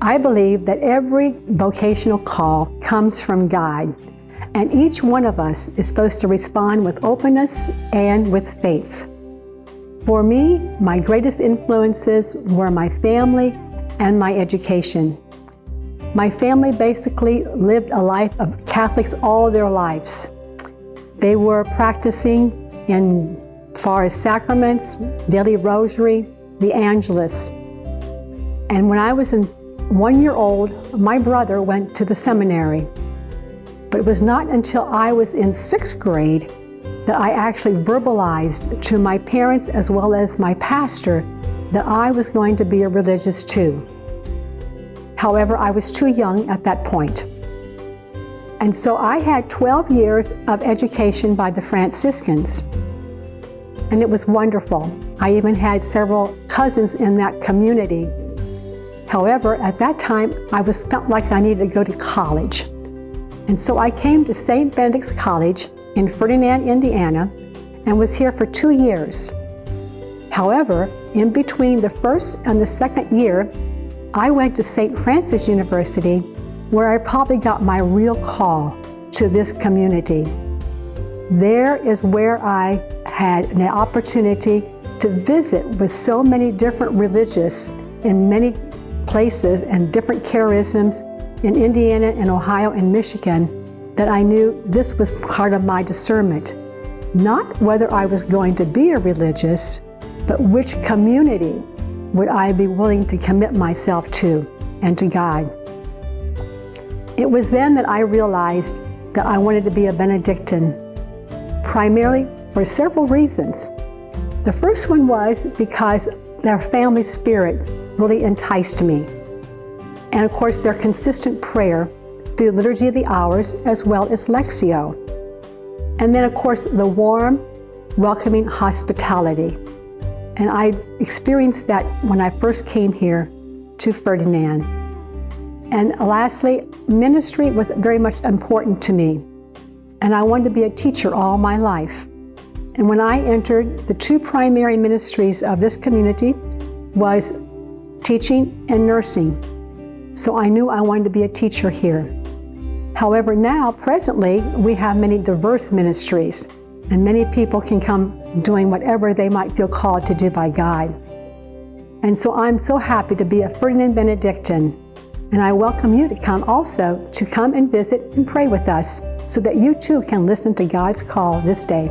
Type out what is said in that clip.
I believe that every vocational call comes from God, and each one of us is supposed to respond with openness and with faith. For me, my greatest influences were my family and my education. My family basically lived a life of Catholics all their lives. They were practicing in far as sacraments, daily rosary, the Angelus. And when I was 1 year old, my brother went to the seminary. But it was not until I was in 6th grade that I actually verbalized to my parents as well as my pastor that I was going to be a religious too. However, I was too young at that point. And so I had 12 years of education by the Franciscans. And it was wonderful. I even had several cousins in that community. However, at that time, I felt like I needed to go to college. And so I came to St. Benedict's College in Ferdinand, Indiana, and was here for 2 years. However, in between the first and the second year, I went to St. Francis University, where I probably got my real call to this community. There is where I had an opportunity to visit with so many different religious in many places and different charisms in Indiana and Ohio and Michigan, that I knew this was part of my discernment. Not whether I was going to be a religious, but which community would I be willing to commit myself to and to God. It was then that I realized that I wanted to be a Benedictine, primarily for several reasons. The first one was because their family spirit really enticed me. And of course, their consistent prayer, the Liturgy of the Hours, as well as Lectio. And then of course, the warm, welcoming hospitality. And I experienced that when I first came here to Ferdinand. And lastly, ministry was very much important to me. And I wanted to be a teacher all my life. And when I entered, the 2 primary ministries of this community was teaching and nursing. So I knew I wanted to be a teacher here. However, now, presently, we have many diverse ministries, and many people can come doing whatever they might feel called to do by God. And so I'm so happy to be a Ferdinand Benedictine, and I welcome you to come also, to come and visit and pray with us so that you too can listen to God's call this day.